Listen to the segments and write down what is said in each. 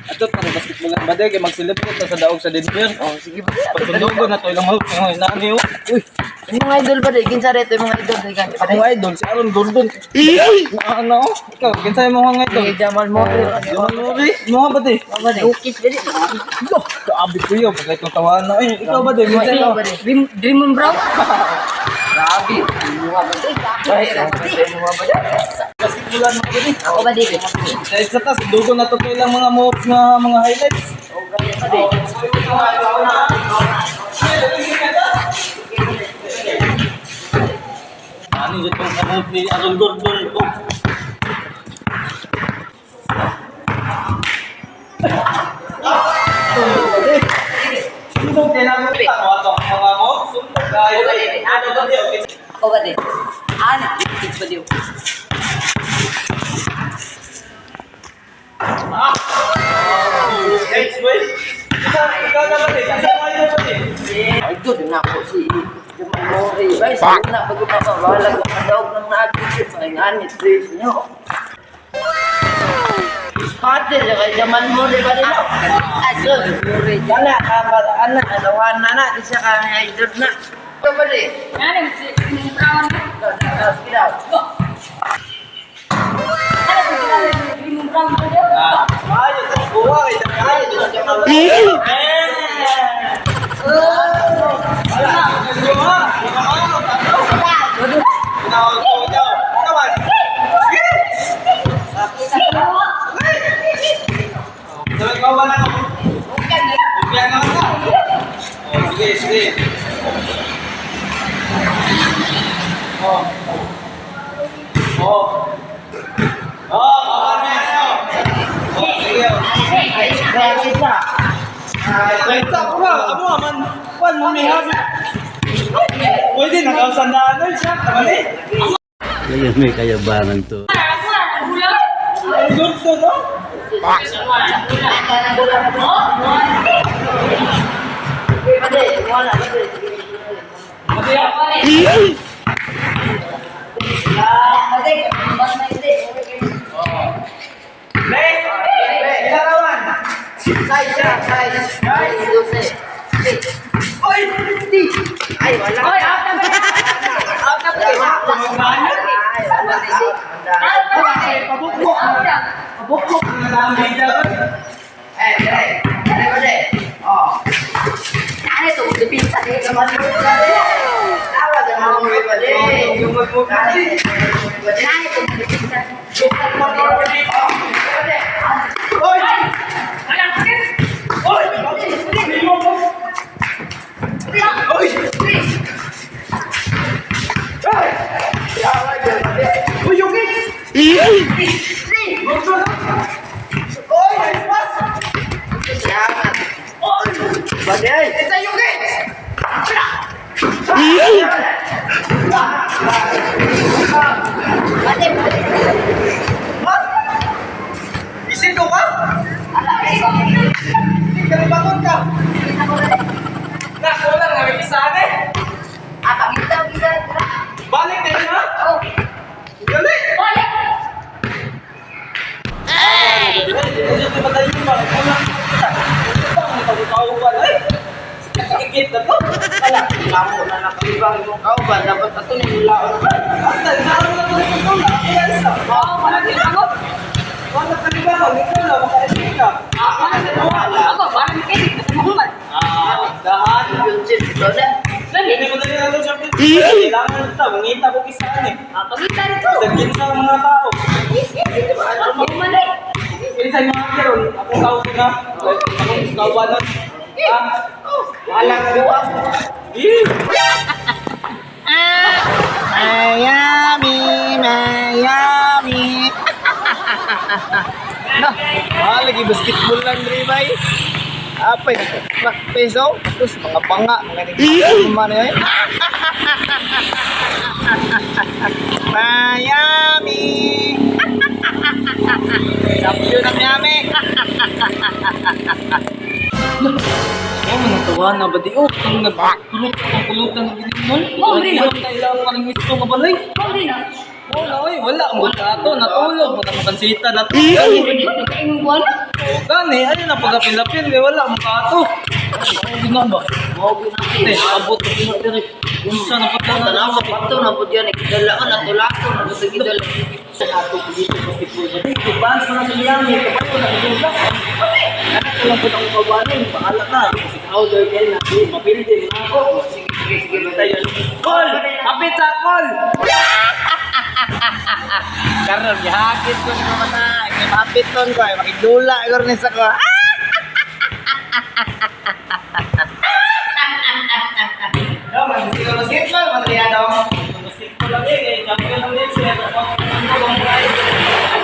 Atot na basketball ang baday kay mag-celebrate na sa daog sa Denver. Oh, sige ba? Pagtundugo na to ilang mahal ng nani oh. Uy, Yung mga idol ba din? Kinsa reto yung mga idol din kan? ang idol si Aaron Gordon. Ano? Ikaw, kinsay mo ang idol? Ni Jamal Mori. Jamal Murray, mo ba di? Apa din? Ukit ba din? Yo, kaabit ko yo pagka itong tawanan. Eh, ikaw ba di? Kinsay mo? Dream on Brown? Grabe. Mga ba din? Mga ba din? Basketballan mo ba di? Ako ba din? Sa isa tas, dugo na to ilang mga moves nga mga highlights. Ba din? Ano yung itong kamove ni Aaron Gordon? Oh. Sino kailangan mo itong mga moves? Ano ba di? Ako ba din? Ano? Ukit ba din? Guys, boy. Ikaw na ba di? Ikaw na ba di? Idol na ako si Jamal Mori. Ay, sa una, bago pa ba? Wala ko kadaog ng nag-isip. Ay, nganit, please nyo. Pati siya kay Jamal Mori ba din ako? Idol, Mori. Kala, anak, alawan na na. Di siya kami idol na. Ito ba din? Ano si Brown? Kiraw. Dream Brown ba daw? Ayos, ang buwa. Ayun, ito Jamal Mori. Grabe siya. Pwede, nakasandaan na siya. Kamali. Ngayon may kayabangan to. Ang gusto, no? Ilakawan. Ay, wala. Oy, out na ba? Out na ba? Pabukbok. Pabukbok. Nadamay daw. Ano ito? Dipinsa kayo naman mo ba din? Tawa ka naman mo ba din? Yung magmukha. Ano ito? Dipinsa. Oy! Walang skip. Oy! Oy! Uy, Yuki! Oy, nice pass! Salamat. Bagay! It's a Yuki! Isin ko ka? Kalibangon ka! Nasulang na may kisame! Balik na yun ha? Gali! Balik. Hindi ba tayo ba? Ang tayo ba? Ay! Ikit na to! Wala, lamo na nakalibang yung kauban. Dapat ito nilulaon. Basta, naroon na ito ito. Nakakulan sa. Oh, walang kinagot. Wala ka rin ba? Ikaw na, makaisip ka. Ako, parang kinig na Muhammad. Dahan. Yung chip, ito na. Hindi mo tayo natin siya. Kailangan ito. Mangita ko kisahan eh. Pagitan ko. Sagin sa mga tao. Umanay. Minsan mga karon, akong tao ko na. Akong kawalan. Walang buwag. Miami, Miami. Lagi basketball lang rin ba eh. Apa ya? Peso, terus mga banga, mga mana ya? Miami. Champion ng Miami. Oh, manatawa na ba di? Oh, ang nagkulot, ang kulutan ng ginimon. Oh, really? Ang kailangan pa rin gusto nga balay. Hindi na. Oo na, oy, wala mo ka to, natulog mo na makansita, natulog. Nagkainin ko na. Gani, ano na pagapil-apil, wala mo ka to. Ano gina ba? Te, abot ko na direk. Unsa na pa na Tanawa, pato na po dyan. Ikidalaan at tulako na po tagidala. Sa ato po dito sa Tipul. Advance mo na sa Miami, kapag ko na tulog. Anak ko lang po ng kawanin, bahala na. Kasi powder kayo na, mapildi mo na ako. Sige, tayo. Call! Kapit sa call! Karon gihagit ko sa mata. Mapiton ko ay makidula igor ni sa ko. Daman, hindi ka basketball, matriya daw. Basketball lang eh, champion lang din siya. Ano bang prize?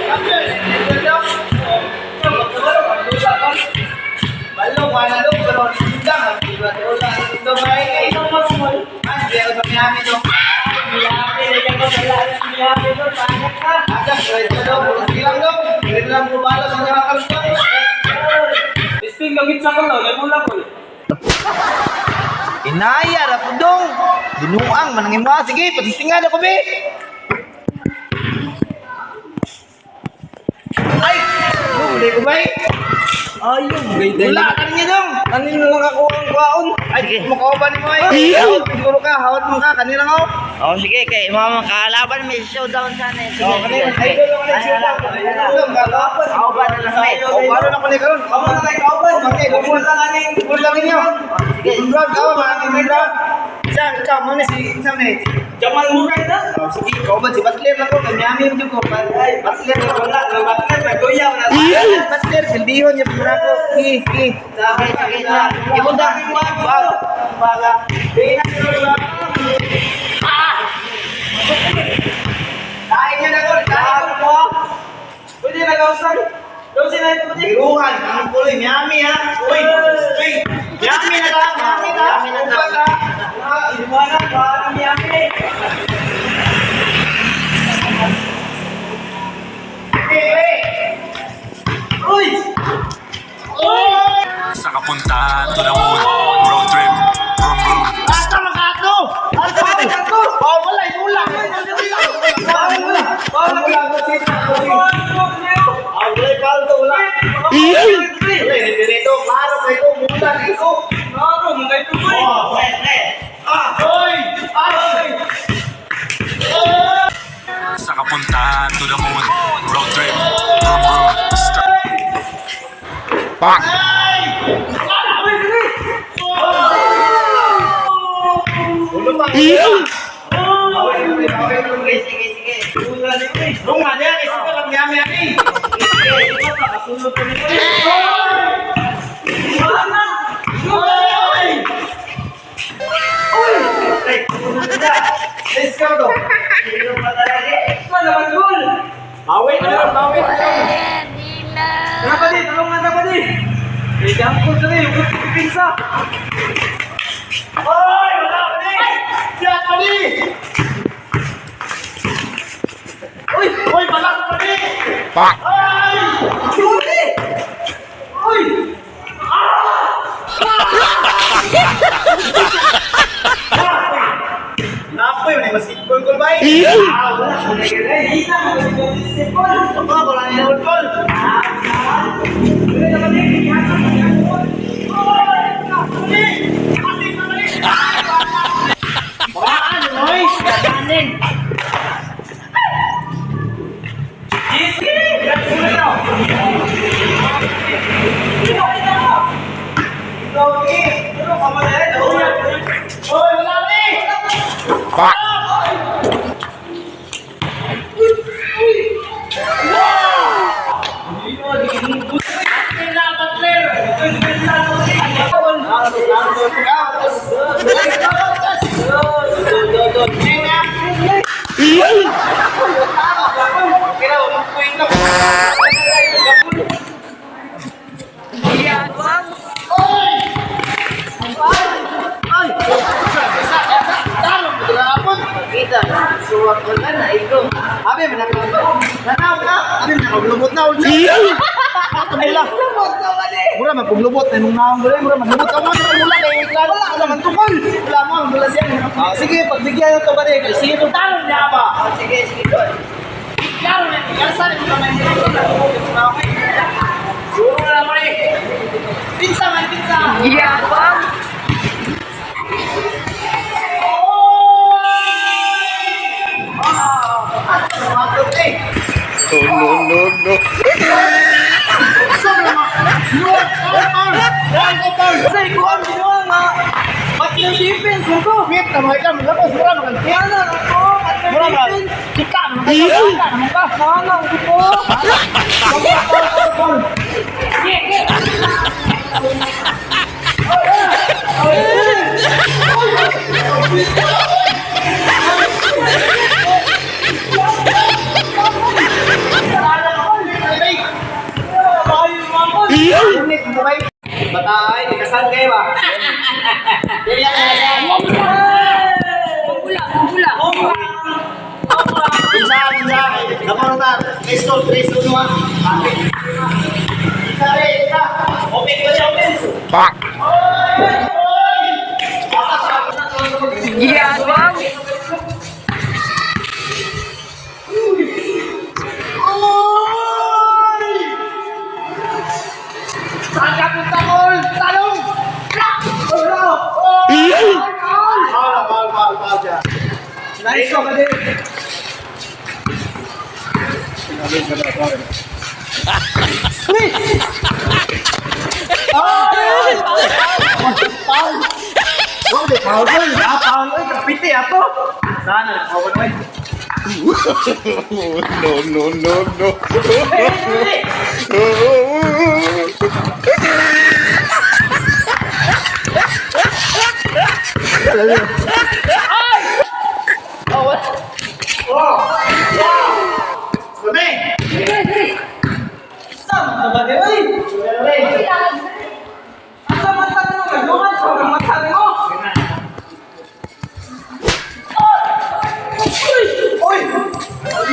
Champion, champion daw. Balong, wala daw, pero sindang. Ito ba eh, ito mas small. Hindi ako sa Miami daw. Miami, nagyan ko wala sa Miami daw. Pangit ka. Agak, ito daw, sige lang daw. Hindi lang bumalo sa nakakalustang. Listing gamit sa kulo, yan mo lang ko. Inaya ra pud dong. Dinuang manangin mo. Sige, patistingad ako be. Ay, hindi ko bay. Ayun, gayday. Wala ka niya dong. Kanina lang ako ang kwaon. Ay, makaoban ni mo ay. Hawat siguro ka, hawat mo ka kanina ko. Oh, sige, kay mama kalaban may showdown sana. Sige, Oh, kanina. Ay, dolo ka na siya. Ako ba na lang may? Oh, baro na ko ni karon. Ako na kay kauban. Okay, gumul lang aning, gumul lang ninyo. Vlog ka ba aning vlog? Sa mo ni si Sam ni. Jamal Murray na. Oh, sige, kauban si Butler lang ko, kanyami mo ko. Ay, Butler na wala. Butler na goya na. Butler, sildihon niya pala ko. Ki. Sabi sa kita. Ibunda ng mga baga. Dina sila. Kain niya na ko. Kain mo. Pwede na gawsan. Gawsin na ito. Iruhan, ang kuloy, Miami ha. Uy, Miami na lang, Miami na. Miami na lang. Iliwanag, parang Miami. Uy! Sa kapuntahan to the moon, road trip, vroom vroom. Ata magato! Ata magato! Oh, wala, inulang. Wala, paldo, wala. Wala, dito, klaro kayo, mula dito. Oh, hoy! Sa kapuntahan to the moon, road trip, vroom vroom. Ulo pa. Bunga niya, isa ka lang Miami ani. Let's go to. Naman gol. Awit na lang, awit. Kenapa di? Tolong apa di? Campur tadi, pingsa. Hoy, wala pa ni. Siya pa ni. Hoy, balat pa ni. Ay! Juli. Oi. Napoy, may basketball ko ba eh? Wala. Hina mo si Paul. Wala na football. Hoy, wala ni. Kita, suwak ko na ikaw. Abi, manakaw ka. Abi, manakaw na ulit. Kamula. Mura, magpuglubot. Nung naong mula, mura, maglubot ka mo. Mula, kaya klaro. Wala naman tukol. Wala mo, mula siya. Sige, pagbigyan nyo ito ba rin? Sige, ito talon niya ba? Sige, sige. Klaro na, kalsan yung kamay mo. Siguro na naman eh. Pinsa man, pinsa. Yabang. Say, kuhan, ginawa nga. Ba't yung sipin? Kuko. Wait, naman ka, malapos, mura naman. Yan na, ako. Ba't yung Mura naman. sipin? Sika naman kayo, sika naman ka. Sana, kuko. Batay, kasal kayo ba? Pinsa, pinsa. Naparutan. Let's go, no? Pinsa rin, pinsa. Open ko siya, open. Yabang. Saan ka punta, Col? Talong! Mahal siya. Nice ka ba din? Mahal ko, paul ko, kapiti ako. Sana, ako naman. No. Kami! Saan ka ba din? Asa mata mo? Luhan ko ang mata mo. Oy!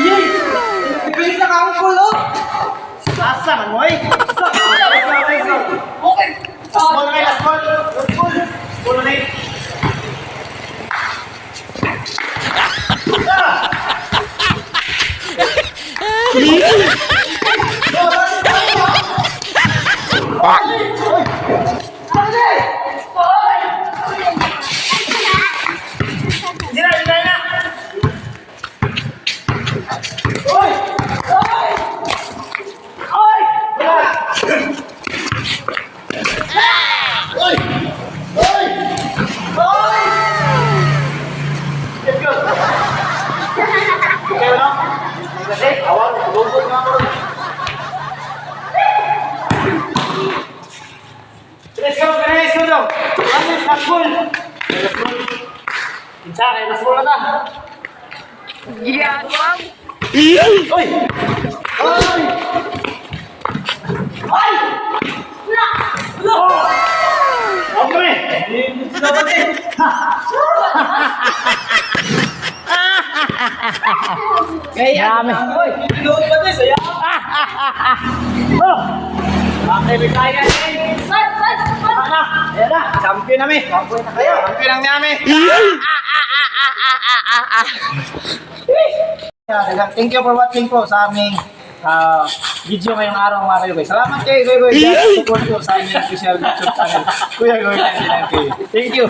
Yay! Ibig sa kang kulo. Asa man mo eh? Okay. Last ball na kayo, last ball. Last ball. Ball na eh. Hindi na. Oy! Oy! Oy! Oy! Oy! Oy! Let's go. Okay ba na? Kasi, awal, lubog na ako. Let's go daw. Ano, last ball. Last ball. Pinsa, kaya last ball na ka. Yabang. Oy! Oy! Ay! Okay! Sino ba din? Kaya kami. Oy, pinuot ba din? Saya. Okay, may kaya eh. Ayan na, champion na mi. Champion na kayo. Champion ang nami. Thank you for watching po sa aming video ngayong araw mga kayo guys. Salamat kayo guys. Just support po sa aming official YouTube channel. Kuya Goy 99K. Thank you.